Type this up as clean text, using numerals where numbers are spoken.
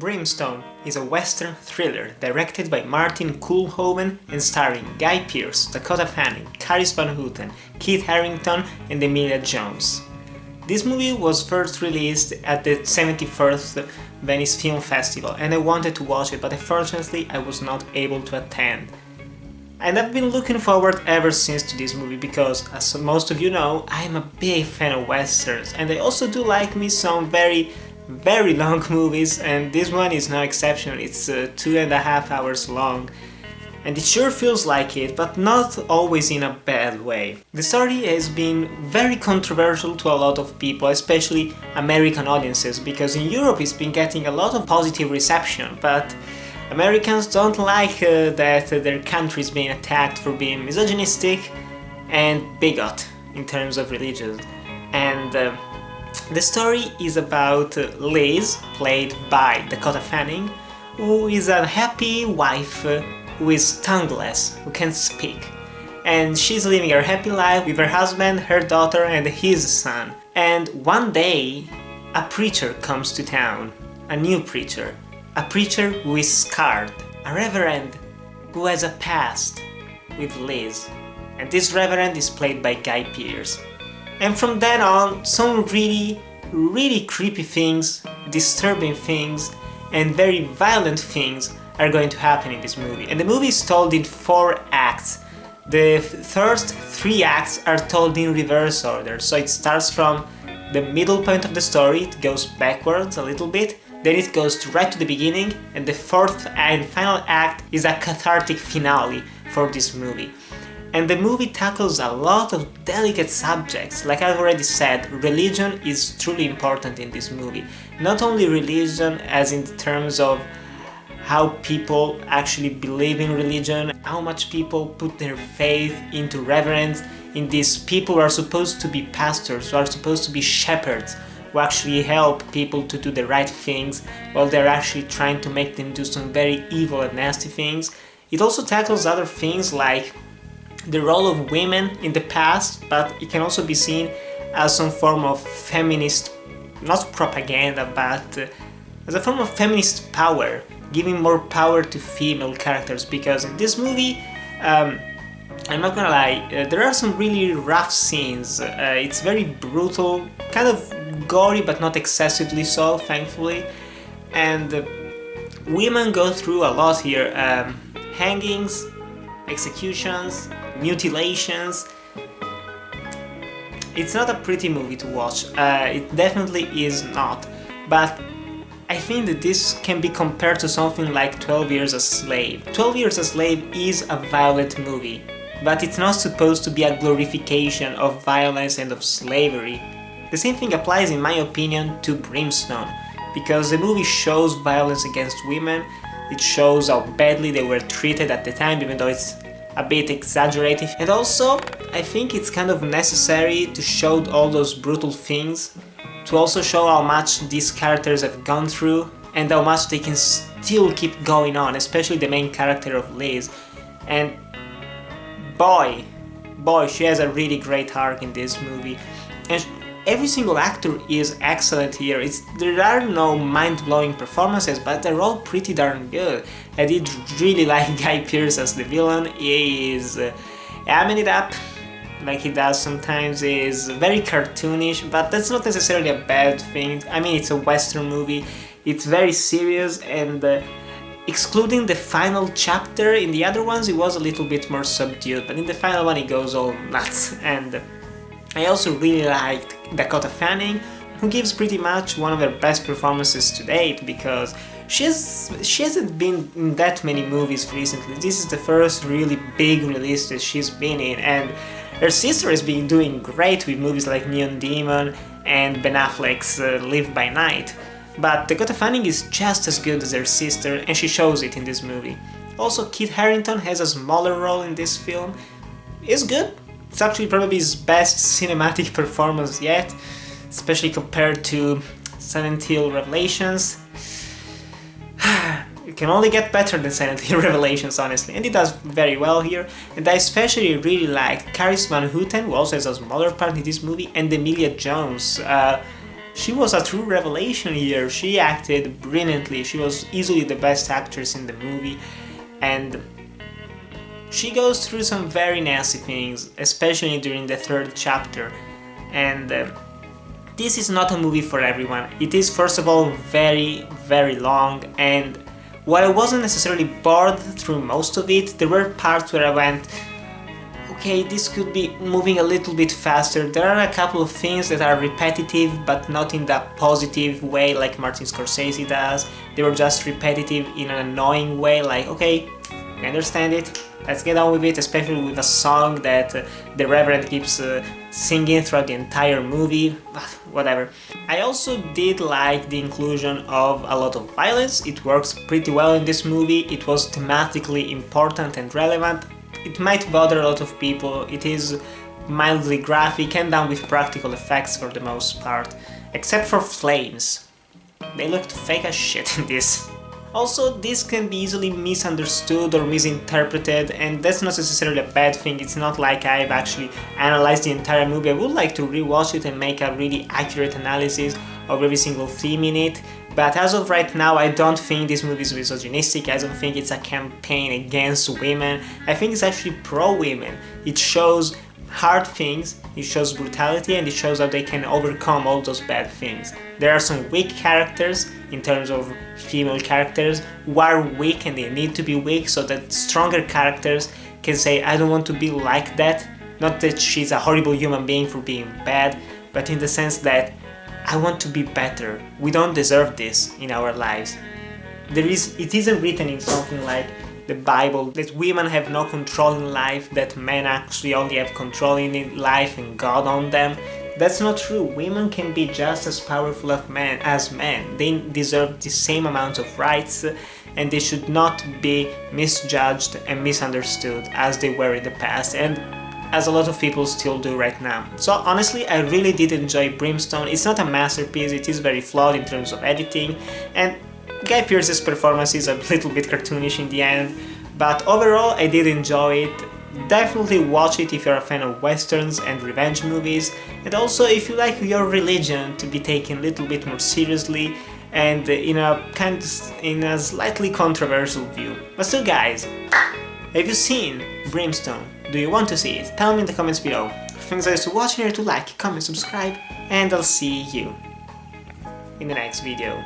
Brimstone is a western thriller directed by Martin Koolhoven and starring Guy Pearce, Dakota Fanning, Carice van Houten, Kit Harington and Emilia Jones. This movie was first released at the 71st Venice Film Festival and I wanted to watch it, but unfortunately I was not able to attend. And I've been looking forward ever since to this movie because, as most of you know, I'm a big fan of westerns and I also do like me some very long movies, and this one is no exception. It's 2.5 hours long and it sure feels like it, but not always in a bad way. The story has been very controversial to a lot of people, especially American audiences, because in Europe it's been getting a lot of positive reception, but Americans don't like that their country is being attacked for being misogynistic and bigot in terms of religion. And the story is about Liz, played by Dakota Fanning, who is a happy wife who is tongueless, who can't speak. And she's living her happy life with her husband, her daughter and his son. And one day, a preacher comes to town, a new preacher. A preacher who is scarred, a reverend who has a past with Liz. And this reverend is played by Guy Pearce. And from then on, some really creepy things, disturbing things, and very violent things are going to happen in this movie. And the movie is told in 4 acts. The first 3 acts are told in reverse order, so it starts from the middle point of the story, it goes backwards a little bit, then it goes right to the beginning, and the 4th and final act is a cathartic finale for this movie. And the movie tackles a lot of delicate subjects. Like I've already said, religion is truly important in this movie. Not only religion as in terms of how people actually believe in religion, how much people put their faith into reverence, in these people who are supposed to be pastors, who are supposed to be shepherds, who actually help people to do the right things while they're actually trying to make them do some very evil and nasty things. It also tackles other things like the role of women in the past, but it can also be seen as some form of feminist, not propaganda, but as a form of feminist power, giving more power to female characters, because in this movie, I'm not gonna lie, there are some really rough scenes. It's very brutal, kind of gory, but not excessively so, thankfully. And women go through a lot here. Hangings, executions, mutilations. It's not a pretty movie to watch. It definitely is not. But I think that this can be compared to something like 12 Years a Slave. 12 Years a Slave is a violent movie, but it's not supposed to be a glorification of violence and of slavery. The same thing applies, in my opinion, to Brimstone, because the movie shows violence against women, it shows how badly they were treated at the time, even though it's a bit exaggerated. And also, I think it's kind of necessary to show all those brutal things, to also show how much these characters have gone through and how much they can still keep going on, especially the main character of Liz. And boy, she has a really great arc in this movie. And every single actor is excellent here. There are no mind-blowing performances, but they're all pretty darn good. I did really like Guy Pearce as the villain. He is amming it up, like he does sometimes. He is very cartoonish, but that's not necessarily a bad thing. I mean, it's a western movie, it's very serious, and excluding the final chapter, in the other ones it was a little bit more subdued, but in the final one it goes all nuts. And I also really liked Dakota Fanning, who gives pretty much one of her best performances to date, because she hasn't been in that many movies recently. This is the first really big release that she's been in, and her sister has been doing great with movies like Neon Demon and Ben Affleck's Live by Night. But Dakota Fanning is just as good as her sister, and she shows it in this movie. Also, Kit Harington has a smaller role in this film. It's good. It's actually probably his best cinematic performance yet, especially compared to Silent Hill Revelations. It can only get better than Silent Hill Revelations, honestly, and it does very well here. And I especially really liked Carice van Houten, who also has a smaller part in this movie, and Emilia Jones. she was a true revelation here. She acted brilliantly, she was easily the best actress in the movie, and she goes through some very nasty things, especially during the third chapter, and this is not a movie for everyone. It is, first of all, very, very long, and while I wasn't necessarily bored through most of it, there were parts where I went, okay, this could be moving a little bit faster. There are a couple of things that are repetitive, but not in that positive way like Martin Scorsese does. They were just repetitive in an annoying way, like, okay, I understand it, let's get on with it, especially with a song that the Reverend keeps singing throughout the entire movie, whatever. I also did like the inclusion of a lot of violence. It works pretty well in this movie. It was thematically important and relevant. It might bother a lot of people. It is mildly graphic and done with practical effects for the most part, except for flames. They looked fake as shit in this. Also, this can be easily misunderstood or misinterpreted, and that's not necessarily a bad thing. It's not like I've actually analyzed the entire movie. I would like to rewatch it and make a really accurate analysis of every single theme in it, but as of right now, I don't think this movie is misogynistic. I don't think it's a campaign against women. I think it's actually pro-women. It shows hard things, it shows brutality, and it shows how they can overcome all those bad things. There are some weak characters in terms of female characters who are weak and they need to be weak so that stronger characters can say, I don't want to be like that. Not that she's a horrible human being for being bad, but in the sense that I want to be better. We don't deserve this in our lives. It isn't written in something like the Bible that women have no control in life, that men actually only have control in life and God on them. That's not true. Women can be just as powerful as men. They deserve the same amount of rights, and they should not be misjudged and misunderstood as they were in the past, and as a lot of people still do right now. So honestly, I really did enjoy Brimstone. It's not a masterpiece, it is very flawed in terms of editing, and Guy Pearce's performance is a little bit cartoonish in the end, but overall I did enjoy it. Definitely watch it if you're a fan of westerns and revenge movies, and also if you like your religion to be taken a little bit more seriously and in a slightly controversial view. But still, guys, have you seen Brimstone? Do you want to see it? Tell me in the comments below. Thanks guys for watching, to like, comment, subscribe, and I'll see you in the next video.